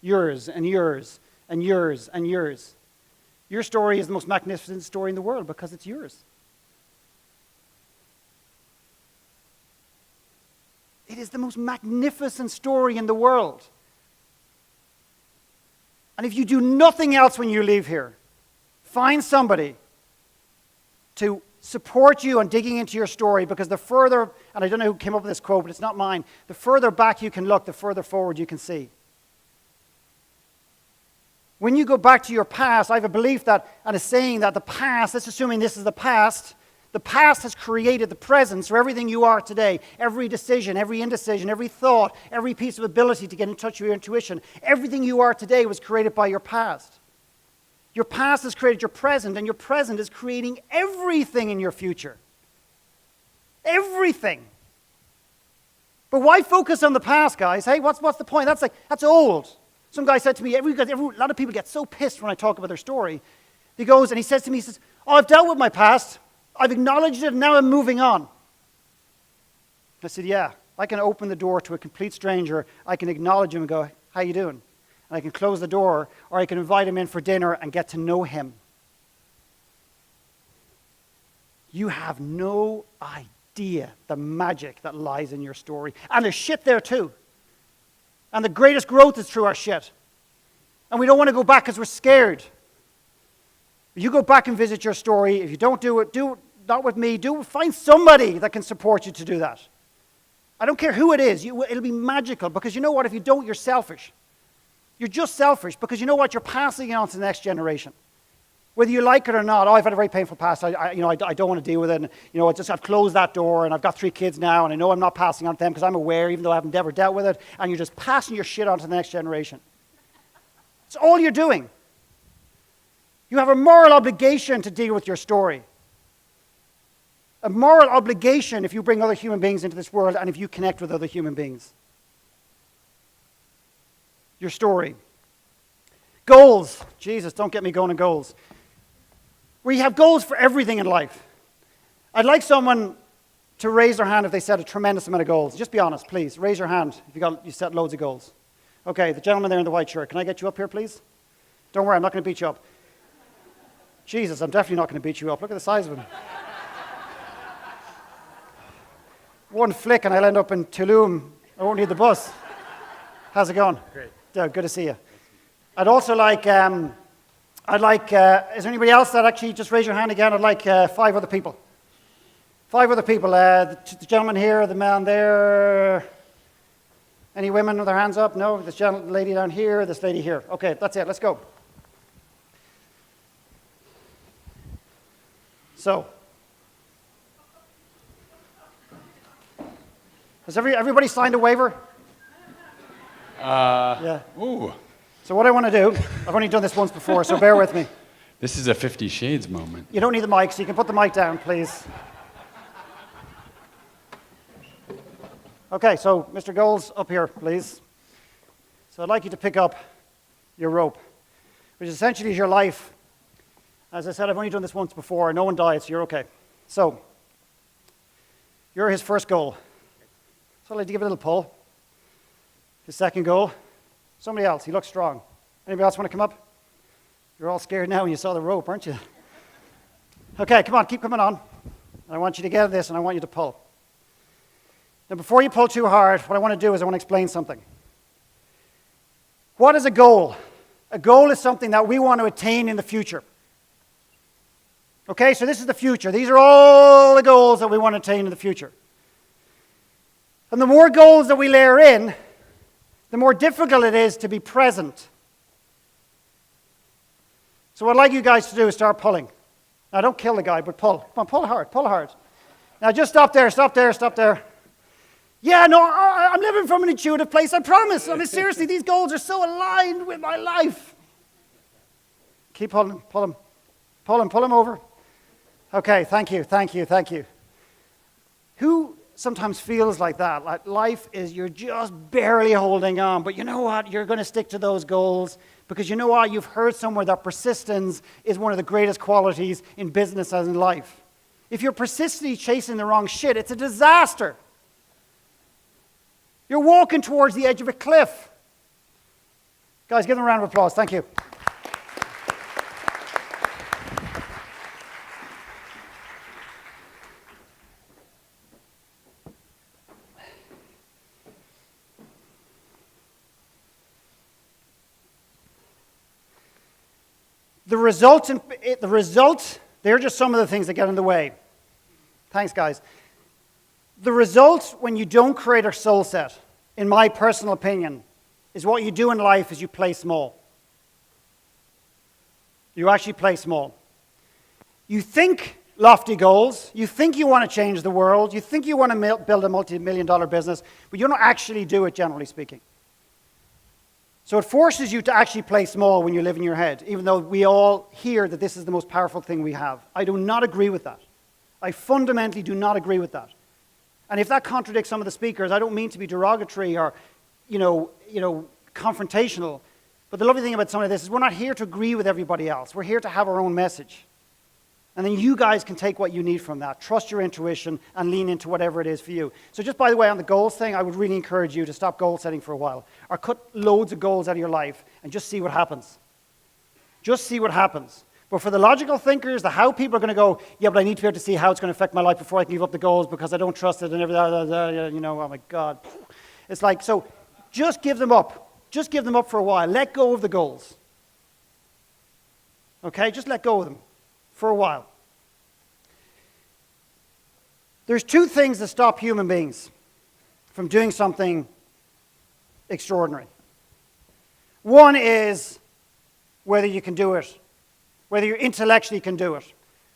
Yours and yours and yours and yours. Your story is the most magnificent story in the world because it's yours. It is the most magnificent story in the world. And if you do nothing else when you leave here, find somebody to support you on digging into your story, because the further, and I don't know who came up with this quote, but it's not mine, the further back you can look, the further forward you can see. When you go back to your past, I have a belief that, and a saying that the past, let's assuming this is the past has created the present, so everything you are today, every decision, every indecision, every thought, every piece of ability to get in touch with your intuition, everything you are today was created by your past. Your past has created your present, and your present is creating everything in your future. Everything. But why focus on the past, guys? Hey, what's the point? That's old. Some guy said to me, a lot of people get so pissed when I talk about their story. He goes and he says to me, oh, I've dealt with my past. I've acknowledged it, and now I'm moving on. I said, yeah, I can open the door to a complete stranger. I can acknowledge him and go, how you doing? And I can close the door, or I can invite him in for dinner and get to know him. You have no idea the magic that lies in your story. And there's shit there too. And the greatest growth is through our shit. And we don't want to go back because we're scared. You go back and visit your story. If you don't do it not with me. Find somebody that can support you to do that. I don't care who it is. It'll be magical, because you know what? If you don't, you're selfish. You're just selfish, because you know what? You're passing it on to the next generation. Whether you like it or not, I've had a very painful past. I don't want to deal with it. And, I've closed that door, and I've got 3 kids now, and I know I'm not passing on to them because I'm aware, even though I haven't ever dealt with it. And you're just passing your shit on to the next generation. It's all you're doing. You have a moral obligation to deal with your story. A moral obligation if you bring other human beings into this world and if you connect with other human beings. Your story. Goals. Jesus, don't get me going on goals. We have goals for everything in life. I'd like someone to raise their hand if they set a tremendous amount of goals. Just be honest, please. Raise your hand if you set loads of goals. Okay, the gentleman there in the white shirt. Can I get you up here, please? Don't worry, I'm not going to beat you up. Jesus, I'm definitely not going to beat you up. Look at the size of him. One flick and I'll end up in Tulum. I won't need the bus. How's it going? Great. Good to see you. I'd also like, is there anybody else that actually just raise your hand again? I'd like 5 other people. 5 other people. The gentleman here, the man there. Any women with their hands up? No? This lady down here, this lady here. Okay, that's it. Let's go. So, has everybody signed a waiver? Yeah. Ooh. So what I want to do, I've only done this once before, so bear with me. This is a 50 Shades moment. You don't need the mic, so you can put the mic down, please. Okay, so Mr. Goals, up here, please. So I'd like you to pick up your rope, which essentially is your life. As I said, I've only done this once before. No one died, so you're okay. So, you're his first goal. So I'd like to give it a little pull. His second goal. Somebody else. He looks strong. Anybody else want to come up? You're all scared now when you saw the rope, aren't you? Okay, come on, keep coming on. And I want you to get this, and I want you to pull. Now, before you pull too hard, what I want to do is I want to explain something. What is a goal? A goal is something that we want to attain in the future. Okay, so this is the future. These are all the goals that we want to attain in the future. And the more goals that we layer in, the more difficult it is to be present. So what I'd like you guys to do is start pulling. Now, don't kill the guy, but pull. Come on, pull hard, pull hard. Now, just stop there, stop there, stop there. Yeah, no, I'm living from an intuitive place, I promise. I mean, seriously, these goals are so aligned with my life. Keep pulling, pull them. Pull them over. Okay, thank you, thank you, thank you. Who sometimes feels like that? Like life is, you're just barely holding on, but you know what? You're going to stick to those goals because you know what? You've heard somewhere that persistence is one of the greatest qualities in business as in life. If you're persistently chasing the wrong shit, it's a disaster. You're walking towards the edge of a cliff. Guys, give them a round of applause. Thank you. The result, they're just some of the things that get in the way. Thanks, guys. The result when you don't create a soul set, in my personal opinion, is what you do in life is you play small. You actually play small. You think lofty goals, you think you want to change the world, you think you want to build a multi-million-dollar business, but you don't actually do it, generally speaking. So it forces you to actually play small when you live in your head, even though we all hear that this is the most powerful thing we have. I do not agree with that. I fundamentally do not agree with that. And if that contradicts some of the speakers, I don't mean to be derogatory or, confrontational. But the lovely thing about some of this is we're not here to agree with everybody else. We're here to have our own message. And then you guys can take what you need from that. Trust your intuition and lean into whatever it is for you. So just by the way, on the goals thing, I would really encourage you to stop goal setting for a while. Or cut loads of goals out of your life and just see what happens. Just see what happens. But for the logical thinkers, the how people are going to go, yeah, but I need to be able to see how it's going to affect my life before I can give up the goals because I don't trust it and everything, oh my God. It's like, so just give them up. Just give them up for a while. Let go of the goals. Okay, just let go of them for a while. There's two things that stop human beings from doing something extraordinary. One is whether you can do it, whether you intellectually can do it.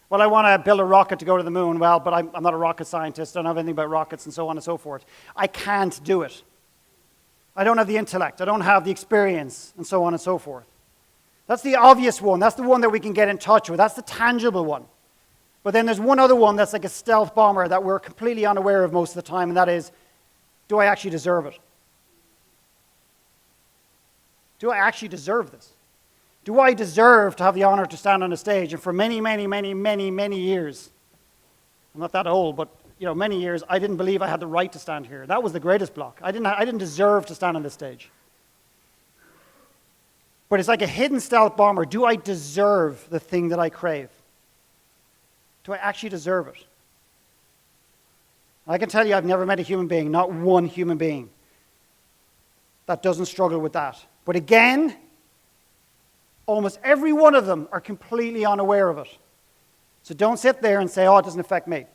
Well, I want to build a rocket to go to the moon. Well, but I'm not a rocket scientist. I don't know anything about rockets and so on and so forth. I can't do it. I don't have the intellect. I don't have the experience and so on and so forth. That's the obvious one. That's the one that we can get in touch with. That's the tangible one. But then there's one other one that's like a stealth bomber that we're completely unaware of most of the time, and that is, do I actually deserve it? Do I actually deserve this? Do I deserve to have the honor to stand on a stage? And for many, many, many, many, many years, I'm not that old, but many years, I didn't believe I had the right to stand here. That was the greatest block. I didn't deserve to stand on this stage. But it's like a hidden stealth bomber. Do I deserve the thing that I crave? Do I actually deserve it? I can tell you I've never met a human being, not one human being, that doesn't struggle with that. But again, almost every one of them are completely unaware of it. So don't sit there and say, oh, it doesn't affect me.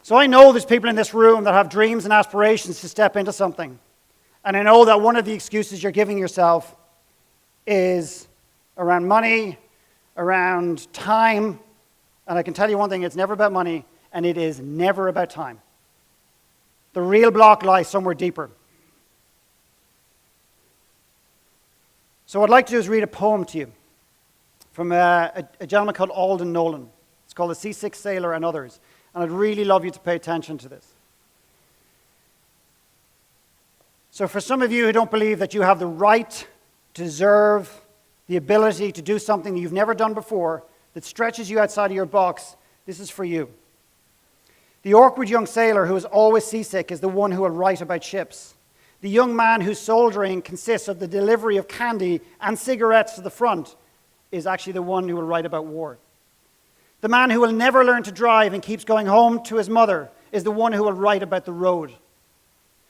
So I know there's people in this room that have dreams and aspirations to step into something. And I know that one of the excuses you're giving yourself is around money, around time. And I can tell you one thing, it's never about money, and it is never about time. The real block lies somewhere deeper. So what I'd like to do is read a poem to you from a gentleman called Alden Nolan. It's called The Seasick Sailor and Others. And I'd really love you to pay attention to this. So for some of you who don't believe that you have the right, deserve, the ability to do something that you've never done before, that stretches you outside of your box, this is for you. The awkward young sailor who is always seasick is the one who will write about ships. The young man whose soldiering consists of the delivery of candy and cigarettes to the front is actually the one who will write about war. The man who will never learn to drive and keeps going home to his mother is the one who will write about the road.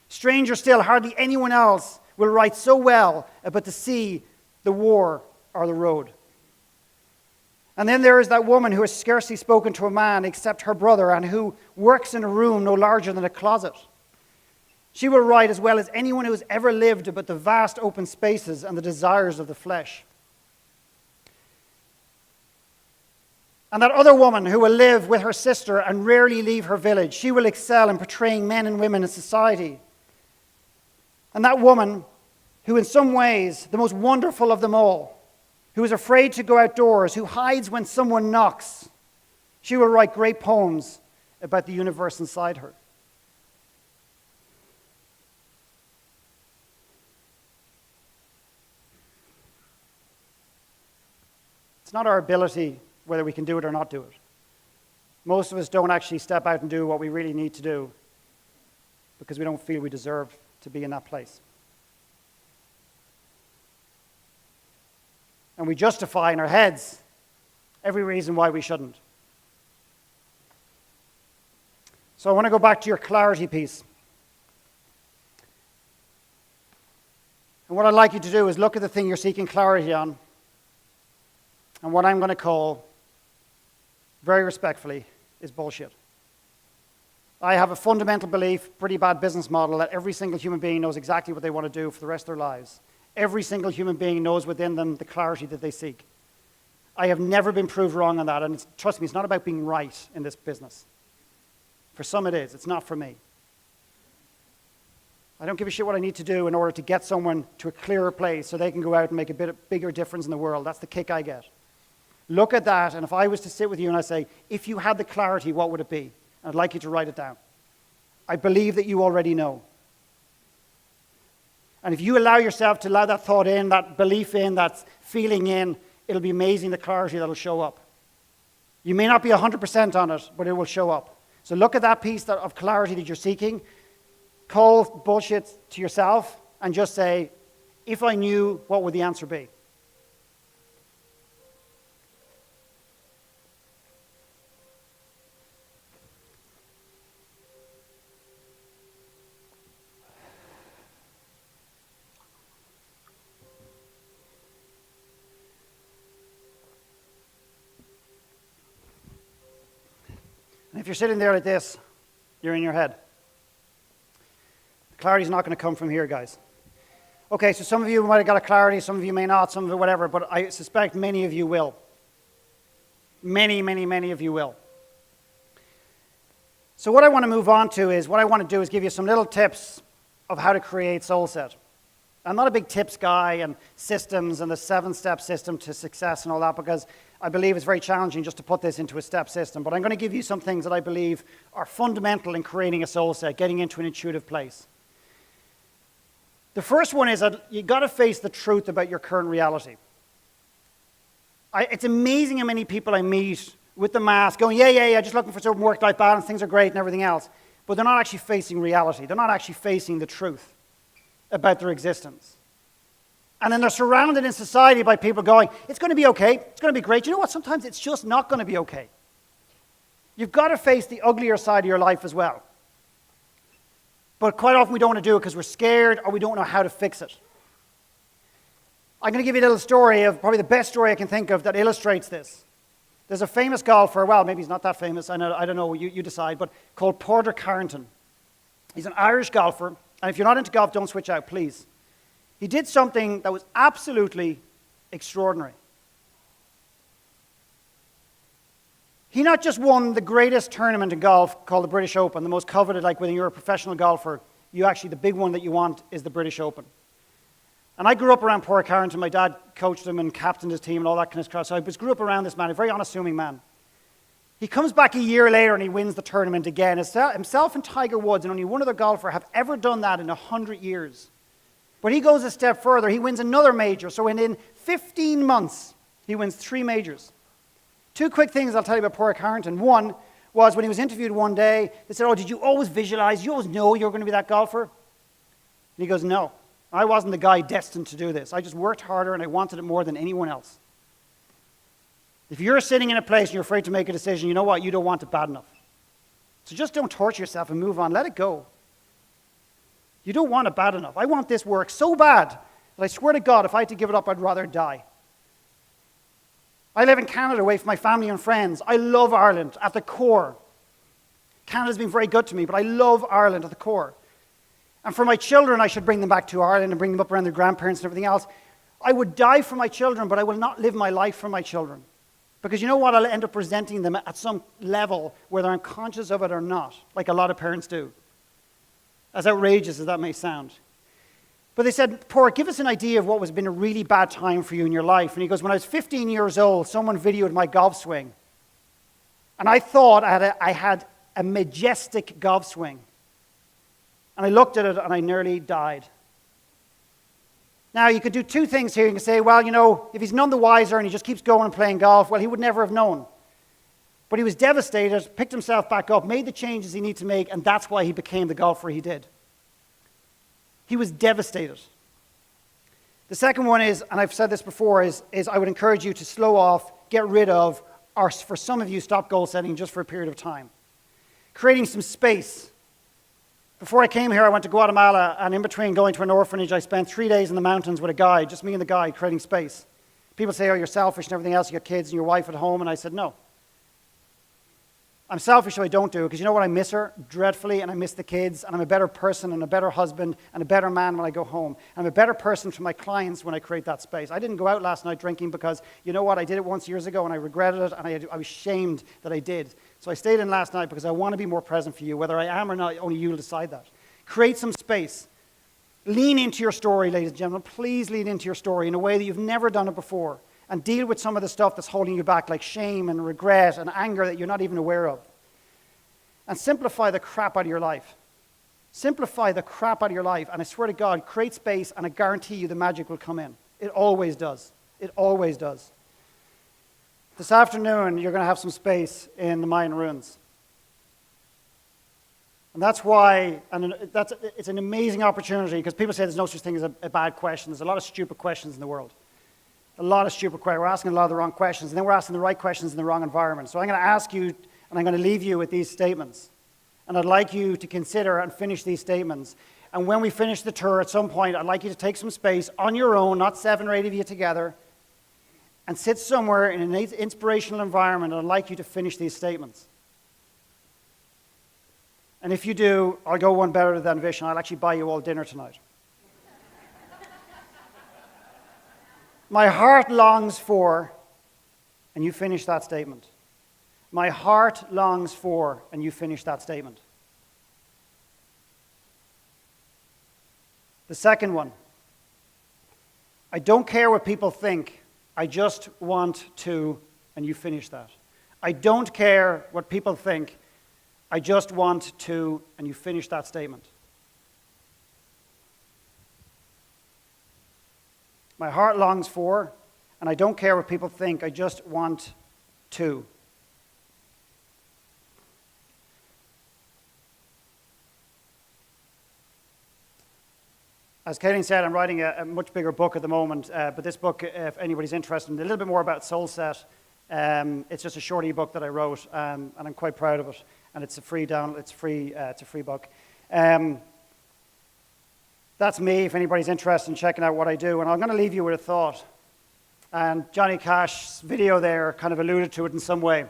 Stranger still, hardly anyone else will write so well about the sea, the war, or the road. And then there is that woman who has scarcely spoken to a man except her brother and who works in a room no larger than a closet. She will write as well as anyone who has ever lived about the vast open spaces and the desires of the flesh. And that other woman who will live with her sister and rarely leave her village, she will excel in portraying men and women in society. And that woman who in some ways, the most wonderful of them all, who is afraid to go outdoors, who hides when someone knocks, she will write great poems about the universe inside her. It's not our ability whether we can do it or not do it. Most of us don't actually step out and do what we really need to do because we don't feel we deserve to be in that place. And we justify in our heads every reason why we shouldn't. So I want to go back to your clarity piece. And what I'd like you to do is look at the thing you're seeking clarity on, and what I'm going to call, very respectfully, is bullshit. I have a fundamental belief, pretty bad business model, that every single human being knows exactly what they want to do for the rest of their lives. Every single human being knows within them the clarity that they seek. I have never been proved wrong on that, and trust me, it's not about being right in this business. For some it is, it's not for me. I don't give a shit what I need to do in order to get someone to a clearer place so they can go out and make a bit bigger difference in the world. That's the kick I get. Look at that, and if I was to sit with you and I say, if you had the clarity, what would it be? I'd like you to write it down. I believe that you already know. And if you allow yourself to allow that thought in, that belief in, that feeling in, it'll be amazing the clarity that'll show up. You may not be 100% on it, but it will show up. So look at that piece of clarity that you're seeking, call bullshit to yourself, and just say, if I knew, what would the answer be? And if you're sitting there like this, you're in your head. The clarity's not going to come from here, guys. Okay, so some of you might have got a clarity, some of you may not, some of it whatever, but I suspect many of you will. Many, many, many of you will. So what I want to move on to is, what I want to do is give you some little tips of how to create soul set. I'm not a big tips guy and systems and the 7-step system to success and all that, because I believe it's very challenging just to put this into a step system. But I'm going to give you some things that I believe are fundamental in creating a soul set, getting into an intuitive place. The first one is that you've got to face the truth about your current reality. It's amazing how many people I meet with the mask going, yeah, just looking for some work-life balance, things are great and everything else. But they're not actually facing reality. They're not actually facing the truth about their existence. And then they're surrounded in society by people going, it's going to be okay, it's going to be great. You know what? Sometimes it's just not going to be okay. You've got to face the uglier side of your life as well. But quite often we don't want to do it because we're scared or we don't know how to fix it. I'm going to give you a little story of probably the best story I can think of that illustrates this. There's a famous golfer, well, maybe he's not that famous, I don't know, you decide, but called Porter Carrington. He's an Irish golfer, and if you're not into golf, don't switch out, please. He did something that was absolutely extraordinary. He not just won the greatest tournament in golf called the British Open, the most coveted, like when you're a professional golfer, the big one that you want is the British Open. And I grew up around Porter Carrington. My dad coached him and captained his team and all that kind of stuff. So I grew up around this man, a very unassuming man. He comes back a year later and he wins the tournament again. Himself and Tiger Woods and only one other golfer have ever done that in 100 years. But he goes a step further. He wins another major. So in 15 months, he wins 3 majors. 2 quick things I'll tell you about Porter Carrington. One was when he was interviewed one day, they said, did you always visualize, you always know you were going to be that golfer? And he goes, no, I wasn't the guy destined to do this. I just worked harder and I wanted it more than anyone else. If you're sitting in a place and you're afraid to make a decision, you know what? You don't want it bad enough. So just don't torture yourself and move on. Let it go. You don't want it bad enough. I want this work so bad that I swear to God, if I had to give it up, I'd rather die. I live in Canada away from my family and friends. I love Ireland at the core. Canada's been very good to me, but I love Ireland at the core. And for my children, I should bring them back to Ireland and bring them up around their grandparents and everything else. I would die for my children, but I will not live my life for my children. Because you know what? I'll end up presenting them at some level, whether I'm conscious of it or not, like a lot of parents do. As outrageous as that may sound. But they said, Porrick, give us an idea of what has been a really bad time for you in your life. And he goes, when I was 15 years old, someone videoed my golf swing. And I thought I had a majestic golf swing. And I looked at it and I nearly died. Now, you could do two things here. You can say, well, you know, if he's none the wiser and he just keeps going and playing golf, well, he would never have known. But he was devastated, picked himself back up, made the changes he needed to make, and that's why he became the golfer he did. He was devastated. The second one is, and I've said this before, is I would encourage you to slow off, get rid of, or for some of you, stop goal setting just for a period of time. Creating some space. Before I came here, I went to Guatemala, and in between going to an orphanage, I spent 3 days in the mountains with a guide, just me and the guide, creating space. People say, oh, you're selfish and everything else, you got kids and your wife at home, and I said, no. I'm selfish, so I don't do it, because you know what? I miss her dreadfully, and I miss the kids, and I'm a better person and a better husband and a better man when I go home. I'm a better person for my clients when I create that space. I didn't go out last night drinking because, you know what? I did it once years ago, and I regretted it, and I was shamed that I did. So I stayed in last night because I want to be more present for you. Whether I am or not, only you will decide that. Create some space. Lean into your story, ladies and gentlemen. Please lean into your story in a way that you've never done it before. And deal with some of the stuff that's holding you back, like shame and regret and anger that you're not even aware of. And simplify the crap out of your life. Simplify the crap out of your life. And I swear to God, create space, and I guarantee you the magic will come in. It always does. It always does. This afternoon, you're going to have some space in the Mayan ruins. And that's why, it's an amazing opportunity, because people say there's no such thing as a bad question. There's a lot of stupid questions in the world. A lot of stupid questions. We're asking a lot of the wrong questions, and then we're asking the right questions in the wrong environment. So I'm going to ask you, and I'm going to leave you with these statements. And I'd like you to consider and finish these statements. And when we finish the tour at some point, I'd like you to take some space on your own, not 7 or 8 of you together, and sit somewhere in an inspirational environment, and I'd like you to finish these statements. And if you do, I'll go one better than Vish, and I'll actually buy you all dinner tonight. My heart longs for, and you finish that statement. My heart longs for, and you finish that statement. The second one. I don't care what people think. I just want to, and you finish that. I don't care what people think. I just want to, and you finish that statement. My heart longs for, and I don't care what people think. I just want to. As Caitlin said, I'm writing a much bigger book at the moment, but this book, if anybody's interested in a little bit more about soul set, it's just a short ebook that I wrote, and I'm quite proud of it. And it's a free download. It's a free book. That's me. If anybody's interested in checking out what I do, and I'm going to leave you with a thought. And Johnny Cash's video there kind of alluded to it in some way.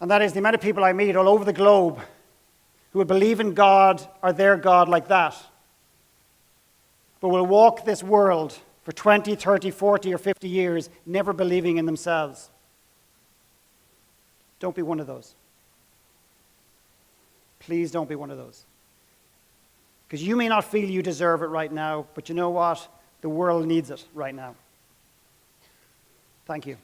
And that is the amount of people I meet all over the globe who will believe in God or their God like that, but will walk this world for 20, 30, 40, or 50 years never believing in themselves. Don't be one of those. Please don't be one of those. Because you may not feel you deserve it right now, but you know what? The world needs it right now. Thank you.